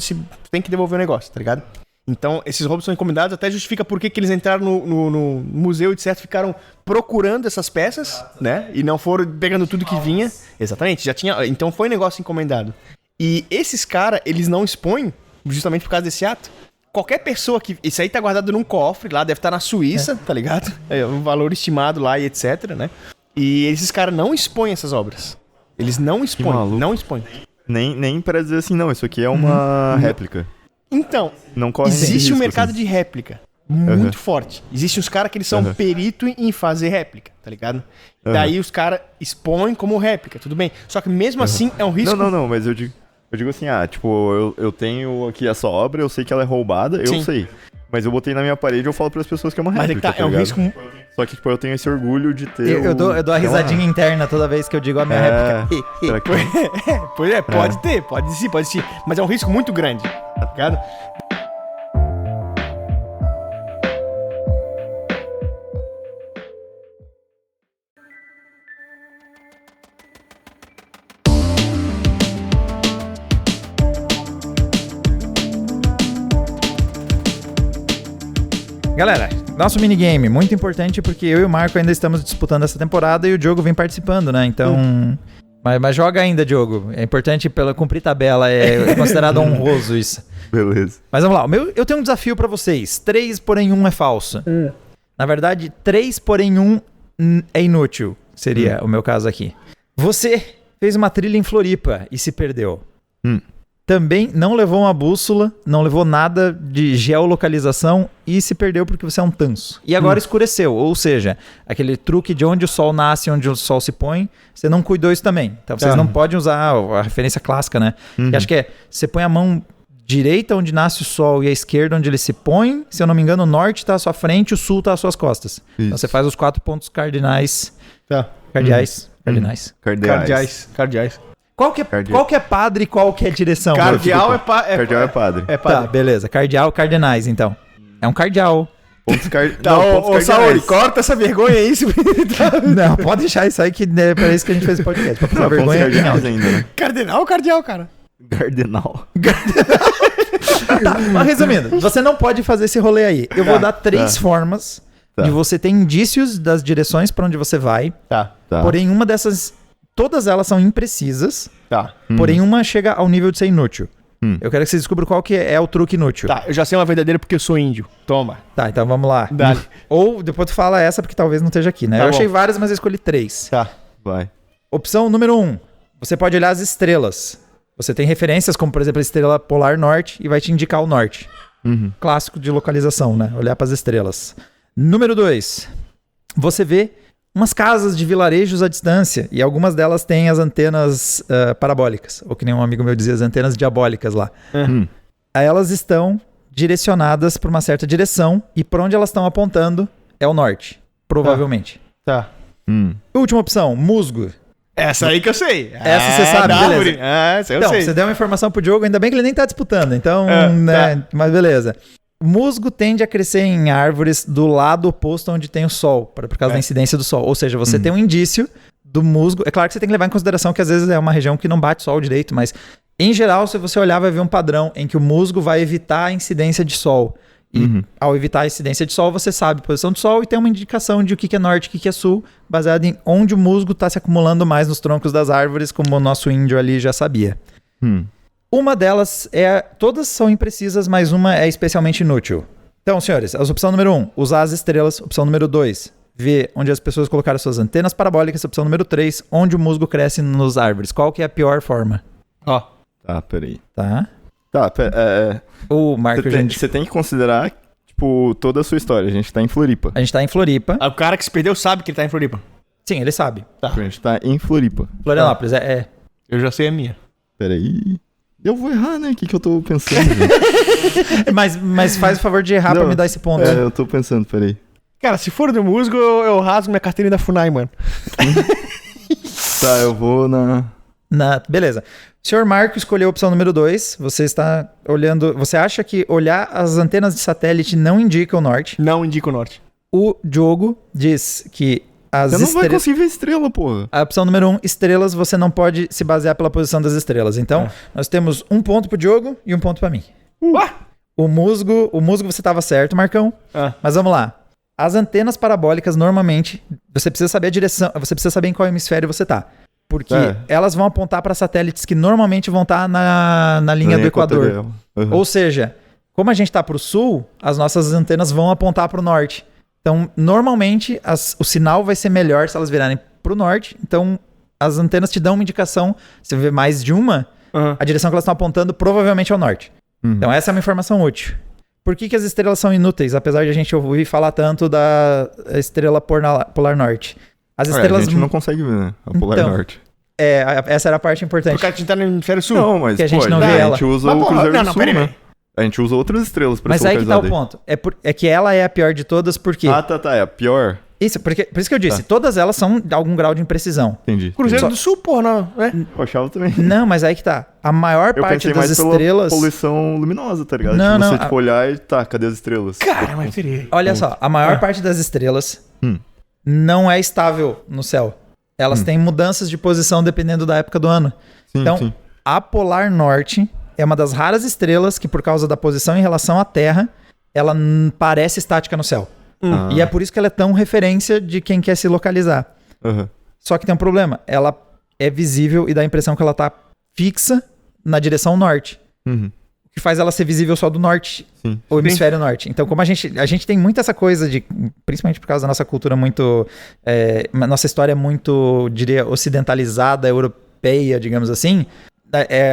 tem que devolver o negócio, tá ligado? Então, esses roubos são encomendados, até justifica por que eles entraram no museu e, de certo, ficaram procurando essas peças, né? E não foram pegando tudo que vinha. Exatamente, já tinha... Então, foi negócio encomendado. E esses caras, eles não expõem, justamente por causa desse ato. Qualquer pessoa que... Isso aí tá guardado num cofre, lá deve estar na Suíça, tá ligado? É um valor estimado lá e etc, né? E esses caras não expõem essas obras. Eles não expõem, não expõem. Nem pra dizer assim, não, isso aqui é uma réplica. Então, não corre existe risco, um mercado assim. de réplica muito forte. Existem os caras que eles são perito em fazer réplica, tá ligado? Daí os caras expõem como réplica, tudo bem. Só que mesmo assim é um risco... Não, mas eu digo assim, tipo, eu tenho aqui essa obra, eu sei que ela é roubada, eu sei. Mas eu botei na minha parede e eu falo pras pessoas que é uma réplica, Mas é que tá, é um risco... Só que, tipo, eu tenho esse orgulho de ter... Eu dou a risadinha interna toda vez que eu digo a minha réplica. Será que... Pois é, pode ter, pode existir. Mas é um risco muito grande, tá ligado? Galera, nosso minigame, muito importante porque eu e o Marco ainda estamos disputando essa temporada e o Diogo vem participando, né? Então... Mas joga ainda, Diogo. É importante pela cumprir tabela, é considerado honroso isso. Beleza. Mas vamos lá, eu tenho um desafio pra vocês. 3, porém 1 é falso. Na verdade, 3, porém 1 é inútil. Seria o meu caso aqui. Você fez uma trilha em Floripa e se perdeu. Também não levou uma bússola, não levou nada de geolocalização e se perdeu porque você é um tanso. E agora escureceu, ou seja, aquele truque de onde o sol nasce e onde o sol se põe, você não cuidou isso também. Então vocês não podem usar a referência clássica, né? Que acho que é, você põe a mão direita onde nasce o sol e a esquerda onde ele se põe. Se eu não me engano, o norte está à sua frente e o sul está às suas costas. Isso. Então você faz os 4 pontos cardinais. Cardeais. Qual que é padre e qual que é direção? Cardeal é padre. É padre. Tá, beleza. Cardeal, cardenais, então. É um cardeal. Pontos Ô, Saúl, corta essa vergonha aí. Não, pode deixar isso aí que é pra isso que a gente fez o podcast. Pra passar vergonha ainda, né? Cardenal ou cardeal, cara? Cardenal. Tá, mas resumindo, você não pode fazer esse rolê aí. Eu vou dar 3 formas de você ter indícios das direções pra onde você vai. Tá. Porém, uma dessas... Todas elas são imprecisas. Tá. Porém, uma chega ao nível de ser inútil. Eu quero que você descubra qual que é o truque inútil. Tá, eu já sei uma verdadeira porque eu sou índio. Toma. Tá, então vamos lá. Dale. Ou depois tu fala essa porque talvez não esteja aqui, né? Tá eu bom. achei várias, mas eu escolhi 3. Tá. Vai. Opção número 1. Você pode olhar as estrelas. Você tem referências como, por exemplo, a estrela polar norte e vai te indicar o norte. Clássico de localização, né? Olhar para as estrelas. Número 2. Você vê umas casas de vilarejos à distância e algumas delas têm as antenas parabólicas, ou que nem um amigo meu dizia, as antenas diabólicas lá. Aí elas estão direcionadas para uma certa direção e para onde elas estão apontando é o norte, provavelmente. Tá. Última opção, musgo. Essa aí que eu sei. Essa você sabe, beleza. Essa eu Então, sei. você deu uma informação pro Diogo, ainda bem que ele nem tá disputando, então, né, tá. mas beleza. Musgo tende a crescer em árvores do lado oposto onde tem o sol, por causa da incidência do sol. Ou seja, você tem um indício do musgo. É claro que você tem que levar em consideração que às vezes é uma região que não bate sol direito, mas em geral, se você olhar, vai ver um padrão em que o musgo vai evitar a incidência de sol. E ao evitar a incidência de sol, você sabe a posição do sol e tem uma indicação de o que é norte e o que é sul, baseado em onde o musgo está se acumulando mais nos troncos das árvores, como o nosso índio ali já sabia. Uma delas todas são imprecisas, mas uma é especialmente inútil. Então, senhores, a opção número 1, usar as estrelas. Opção número 2, ver onde as pessoas colocaram suas antenas parabólicas. Opção número 3, onde o musgo cresce nos árvores. Qual que é a pior forma? Ó. Tá, peraí. Tá. Tá, O Marco, você tem que considerar, tipo, toda a sua história. A gente tá em Floripa. A gente tá em Floripa. O cara que se perdeu sabe que ele tá em Floripa. Sim, ele sabe. A gente tá em Floripa. Florianópolis, Eu já sei a minha. Peraí. Eu vou errar, né? O que eu tô pensando, gente? Mas faz o favor de errar pra me dar esse ponto. Eu tô pensando, peraí. Cara, se for do musgo, eu rasgo minha carteirinha da FUNAI, mano. Tá, eu vou Beleza. O senhor Marco escolheu a opção número 2. Você está olhando... Você acha que olhar as antenas de satélite não indica o norte? Não indica o norte. O Diogo diz que as Você não vai conseguir ver estrela, porra. A opção número 1, estrelas, você não pode se basear pela posição das estrelas. Então, nós temos 1 ponto pro Diogo e 1 ponto pra mim. O musgo você tava certo, Marcão. Mas vamos lá. As antenas parabólicas, normalmente, você precisa saber a direção, você precisa saber em qual hemisfério você tá. Porque elas vão apontar para satélites que normalmente vão estar na linha do Equador. Ou seja, como a gente está para o sul, as nossas antenas vão apontar para o norte. Então, normalmente, o sinal vai ser melhor se elas virarem para o norte. Então, as antenas te dão uma indicação. Se você vê mais de uma, a direção que elas estão apontando provavelmente é o norte. Então, essa é uma informação útil. Por que as estrelas são inúteis, apesar de a gente ouvir falar tanto da estrela polar norte? As estrelas... A gente não consegue ver, né? A polar norte. Essa era a parte importante. Porque a gente tá no hemisfério sul. Não, mas que a gente não vê ela. A gente usa o Cruzeiro do Sul, né? A gente usa outras estrelas pra se localizar. Mas aí que tá o ponto. É que ela é a pior de todas, porque... Tá. É a pior. Isso, por isso que eu disse. Todas elas são de algum grau de imprecisão. Entendi. Cruzeiro do Sul, porra, não. Eu achava também. Não, mas aí que tá. A maior parte das estrelas... Pela poluição luminosa, tá ligado? Não, você olhar e cadê as estrelas? Cara, mas peraí. Olha só, a maior parte das estrelas não é estável no céu. Elas têm mudanças de posição dependendo da época do ano. Sim. A Polar Norte é uma das raras estrelas que, por causa da posição em relação à Terra, ela parece estática no céu. E é por isso que ela é tão referência de quem quer se localizar. Só que tem um problema. Ela é visível e dá a impressão que ela tá fixa na direção norte. O que faz ela ser visível só do norte, o hemisfério norte. Então, como a gente tem muito essa coisa de... Principalmente por causa da nossa cultura muito... nossa história muito, diria, ocidentalizada, europeia, digamos assim.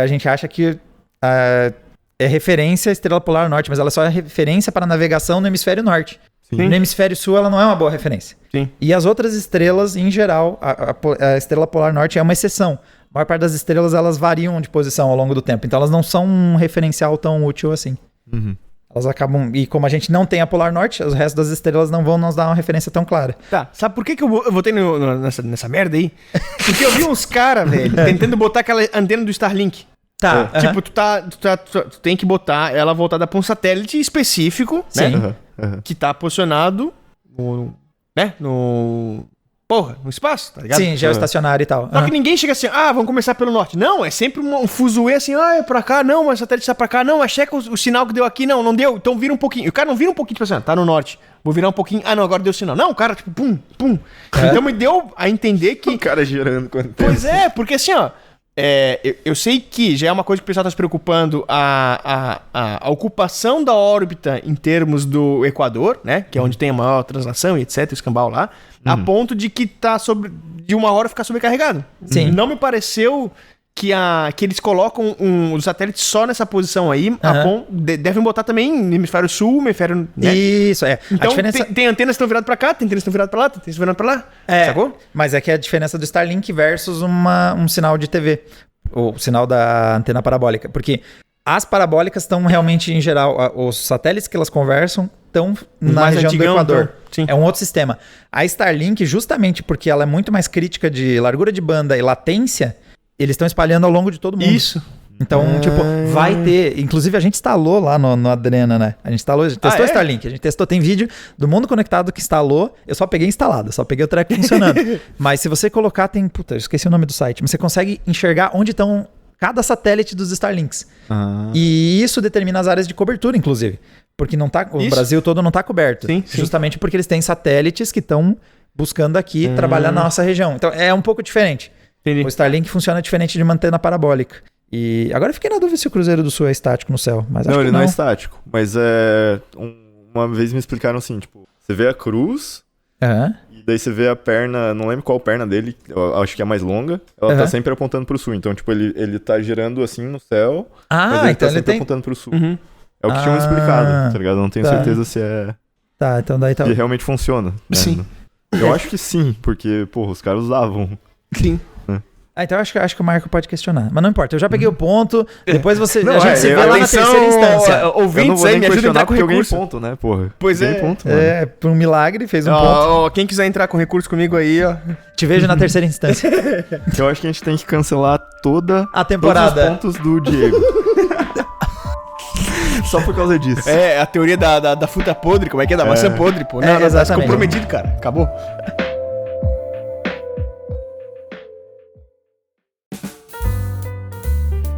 A gente acha que é referência à estrela polar norte, mas ela só é referência para navegação no hemisfério norte. No hemisfério sul, ela não é uma boa referência. E as outras estrelas, em geral, a estrela polar norte é uma exceção. A maior parte das estrelas, elas variam de posição ao longo do tempo. Então, elas não são um referencial tão útil assim. Elas acabam... E como a gente não tem a polar norte, os restos das estrelas não vão nos dar uma referência tão clara. Tá, sabe por que eu votei nessa merda aí? Porque eu vi uns caras, velho, tentando botar aquela antena do Starlink. Tá. Tipo, tu tem que botar ela voltada pra um satélite específico, né? Que tá posicionado no espaço, tá ligado? Sim, geoestacionário e tal. Só que ninguém chega assim, vamos começar pelo norte. Não, é sempre um fuzuê assim, é pra cá, não, mas o satélite tá pra cá, não, mas checa o sinal que deu aqui, não deu, então vira um pouquinho. E o cara não vira um pouquinho, tipo assim, tá no norte, vou virar um pouquinho, não, agora deu sinal. Não, o cara, tipo, pum. Então me deu a entender que... O cara girando quanto tempo. Pois é, porque assim, eu sei que já é uma coisa que o pessoal tá se preocupando, a ocupação da órbita em termos do Equador, né? Que é onde tem a maior translação e etc, o escambau lá, a ponto de que de uma hora ficar sobrecarregado. Sim. Não me pareceu que eles colocam os satélites só nessa posição aí, devem botar também no hemisfério sul, hemisfério... Né? Isso, Então, a diferença... tem antenas que estão viradas pra cá, tem antenas que estão viradas pra lá, tem antenas que estão viradas pra lá, sacou? Mas é que a diferença do Starlink versus um sinal de TV, o sinal da antena parabólica, porque as parabólicas estão realmente, em geral, os satélites que elas conversam estão na região do Equador. Então, é um outro sistema. A Starlink, justamente porque ela é muito mais crítica de largura de banda e latência, eles estão espalhando ao longo de todo mundo. Isso. Então, vai ter... Inclusive, a gente instalou lá no Adrena, né? A gente testou o Starlink. A gente testou, tem vídeo do Mundo Conectado que instalou. Eu só peguei instalado, só peguei o treco funcionando. Mas se você colocar, tem... Puta, eu esqueci o nome do site. Mas você consegue enxergar onde estão cada satélite dos Starlinks. E isso determina as áreas de cobertura, inclusive. Porque não tá, o Brasil todo não está coberto. Sim. Justamente porque eles têm satélites que estão buscando aqui trabalhar na nossa região. Então, é um pouco diferente. Entendi. O Starlink funciona diferente de uma antena parabólica. E agora eu fiquei na dúvida se o Cruzeiro do Sul é estático no céu. Mas acho que não é estático. Mas uma vez me explicaram assim, tipo, você vê a cruz, e daí você vê a perna, não lembro qual perna dele, eu acho que é a mais longa, ela tá sempre apontando pro sul. Então, tipo, ele tá girando assim no céu, mas ele então tá sempre apontando pro sul. É o que tinham explicado, tá ligado? Eu não tenho certeza se é... Tá, então daí tá... Se realmente funciona. Né? Sim. Eu acho que sim, porque, porra, os caras usavam. Sim. Então acho que o Marco pode questionar. Mas não importa, eu já peguei o ponto. Depois a gente se vê lá na terceira instância. Ouvintes aí, me ajuda a entrar com recurso. Ponto, né, porra? Pois é. Ponto, mano. Por um milagre, fez um ponto. Quem quiser entrar com recurso comigo aí, ó. Te vejo na terceira instância. Eu acho que a gente tem que cancelar a temporada. Todos os pontos do Diego. Só por causa disso. A teoria da fruta podre, como é que é? Da maçã podre, pô. Não, exatamente. Comprometido, cara. Acabou.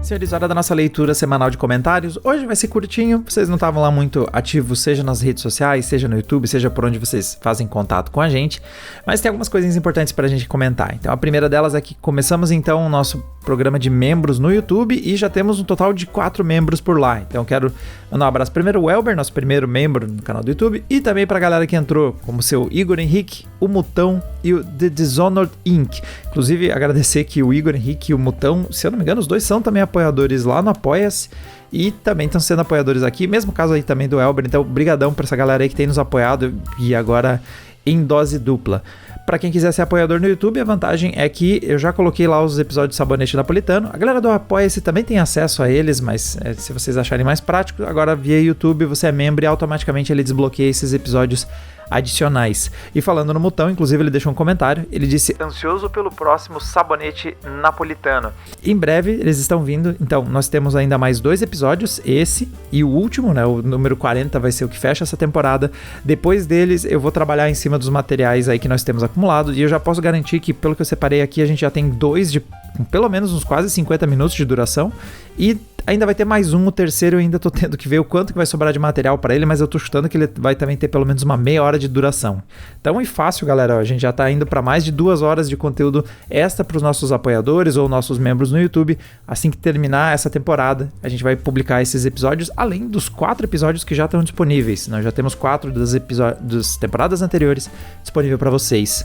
Senhores, hora da nossa leitura semanal de comentários. Hoje vai ser curtinho, vocês não estavam lá muito ativos, seja nas redes sociais, seja no YouTube, seja por onde vocês fazem contato com a gente, mas tem algumas coisinhas importantes pra gente comentar. Então a primeira delas é que começamos então o nosso programa de membros no YouTube e já temos um total de 4 membros por lá. Então quero mandar um abraço primeiro o Elber, nosso primeiro membro no canal do YouTube, e também pra galera que entrou, como o seu Igor Henrique, o Mutão e o The Dishonored Inc. Inclusive agradecer que o Igor Henrique e o Mutão, se eu não me engano, os dois são também apoiadores lá no Apoia-se e também estão sendo apoiadores aqui, mesmo caso aí também do Elber, então brigadão pra essa galera aí que tem nos apoiado e agora em dose dupla. Pra quem quiser ser apoiador no YouTube, a vantagem é que eu já coloquei lá os episódios de Sabonete Napolitano, a galera do Apoia-se também tem acesso a eles, mas se vocês acharem mais prático, agora via YouTube você é membro e automaticamente ele desbloqueia esses episódios adicionais. E falando no Mutão, inclusive ele deixou um comentário, ele disse: ansioso pelo próximo Sabonete Napolitano. Em breve eles estão vindo, então nós temos ainda mais 2 episódios, esse e o último, né, o número 40 vai ser o que fecha essa temporada. Depois deles eu vou trabalhar em cima dos materiais aí que nós temos acumulados e eu já posso garantir que pelo que eu separei aqui a gente já tem 2 de pelo menos uns quase 50 minutos de duração e ainda vai ter mais um, o terceiro eu ainda tô tendo que ver o quanto que vai sobrar de material para ele, mas eu tô chutando que ele vai também ter pelo menos uma meia hora de duração. Então é fácil, galera, a gente já tá indo para mais de 2 horas de conteúdo extra para os nossos apoiadores ou nossos membros no YouTube. Assim que terminar essa temporada, a gente vai publicar esses episódios, além dos 4 episódios que já estão disponíveis. Nós já temos 4 das temporadas anteriores disponível para vocês.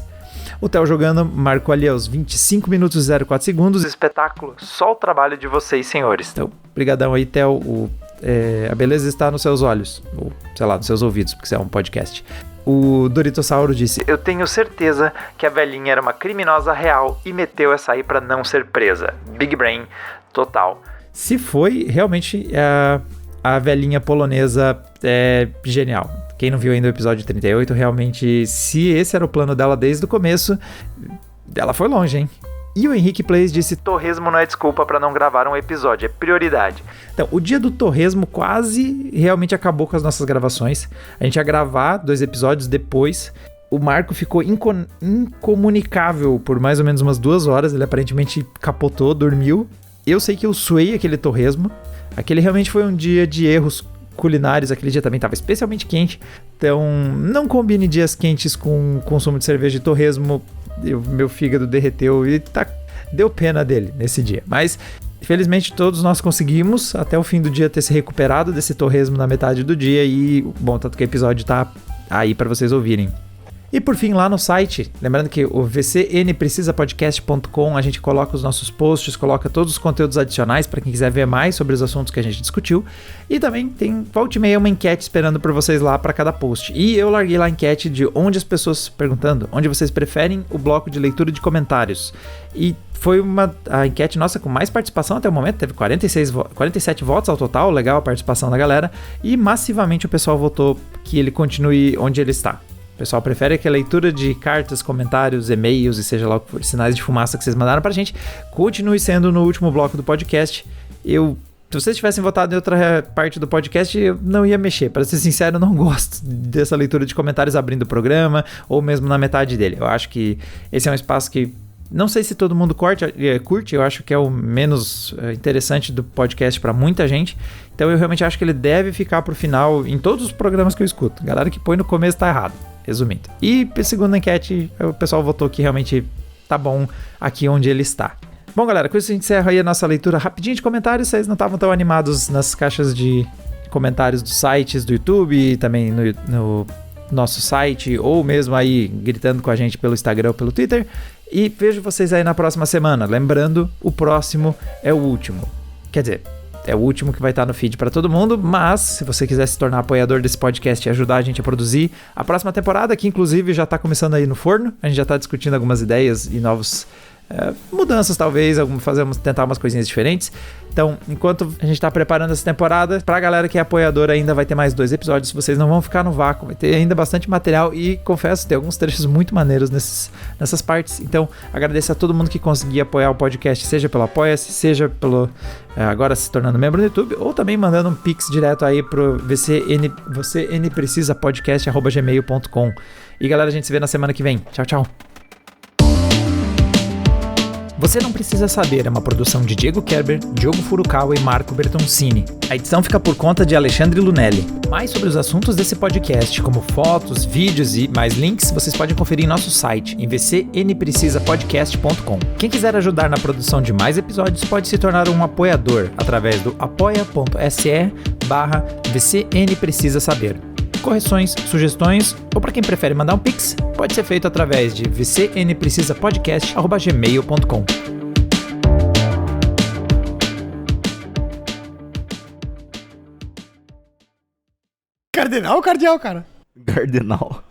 O Theo Jogando marcou ali aos 25 minutos e 04 segundos. Espetáculo, só o trabalho de vocês, senhores. Então, brigadão aí, Theo. A beleza está nos seus olhos, ou sei lá, nos seus ouvidos, porque isso é um podcast. O Doritossauro disse: eu tenho certeza que a velhinha era uma criminosa real e meteu essa aí pra não ser presa. Big Brain total. Se foi, realmente, a velhinha polonesa é genial. Quem não viu ainda o episódio 38, realmente, se esse era o plano dela desde o começo, ela foi longe, hein? E o Henrique Plays disse: torresmo não é desculpa pra não gravar um episódio, é prioridade. Então, o dia do torresmo quase realmente acabou com as nossas gravações. A gente ia gravar 2 episódios depois. O Marco ficou incomunicável por mais ou menos umas 2 horas. Ele aparentemente capotou, dormiu. Eu sei que eu suei aquele torresmo. Aquele realmente foi um dia de erros culinários. Aquele dia também estava especialmente quente. Então, não combine dias quentes com consumo de cerveja e torresmo. Meu fígado derreteu e deu pena dele nesse dia. Mas, felizmente, todos nós conseguimos, até o fim do dia, ter se recuperado desse torresmo na metade do dia. E, bom, tanto que o episódio tá aí para vocês ouvirem. E por fim, lá no site, lembrando que o vcnprecisapodcast.com, a gente coloca os nossos posts, coloca todos os conteúdos adicionais para quem quiser ver mais sobre os assuntos que a gente discutiu. E também tem, volta e meia, uma enquete esperando por vocês lá para cada post. E eu larguei lá a enquete de onde as pessoas perguntando, onde vocês preferem o bloco de leitura de comentários. E foi a enquete nossa com mais participação até o momento, teve 47 votos ao total, legal a participação da galera. E massivamente o pessoal votou que ele continue onde ele está. O pessoal prefere que a leitura de cartas, comentários, e-mails e seja lá o que for, sinais de fumaça que vocês mandaram pra gente, continue sendo no último bloco do podcast. Se vocês tivessem votado em outra parte do podcast, eu não ia mexer. Para ser sincero, eu não gosto dessa leitura de comentários abrindo o programa ou mesmo na metade dele. Eu acho que esse é um espaço que não sei se todo mundo curte, eu acho que é o menos interessante do podcast para muita gente. Então eu realmente acho que ele deve ficar pro final em todos os programas que eu escuto. A galera que põe no começo tá errado. Resumindo. E segundo a enquete, o pessoal votou que realmente tá bom aqui onde ele está. Bom, galera, com isso a gente encerra aí a nossa leitura rapidinho de comentários. Vocês não estavam tão animados nas caixas de comentários dos sites do YouTube e também no nosso site, ou mesmo aí gritando com a gente pelo Instagram ou pelo Twitter. E vejo vocês aí na próxima semana. Lembrando, o próximo é o último. Quer dizer, é o último que vai estar no feed para todo mundo, mas se você quiser se tornar apoiador desse podcast e ajudar a gente a produzir a próxima temporada, que inclusive já está começando aí no forno, a gente já está discutindo algumas ideias e novos mudanças talvez, tentar umas coisinhas diferentes. Então, enquanto a gente tá preparando essa temporada, pra galera que é apoiadora ainda vai ter mais 2 episódios, vocês não vão ficar no vácuo, vai ter ainda bastante material e, confesso, tem alguns trechos muito maneiros nessas partes. Então, agradeço a todo mundo que conseguir apoiar o podcast, seja pelo Apoia-se, seja pelo agora se tornando membro do YouTube, ou também mandando um pix direto aí pro vcnprecisapodcast@gmail.com. E galera, a gente se vê na semana que vem. Tchau, tchau. Você Não Precisa Saber é uma produção de Diego Kerber, Diogo Furukawa e Marco Bertoncini. A edição fica por conta de Alexandre Lunelli. Mais sobre os assuntos desse podcast, como fotos, vídeos e mais links, vocês podem conferir em nosso site, em vcnprecisapodcast.com. Quem quiser ajudar na produção de mais episódios pode se tornar um apoiador através do apoia.se/vcnprecisasaber. Correções, sugestões ou para quem prefere mandar um pix, pode ser feito através de vcnprecisapodcast@gmail.com. Cardenal ou cardeal, cara? Gardenal.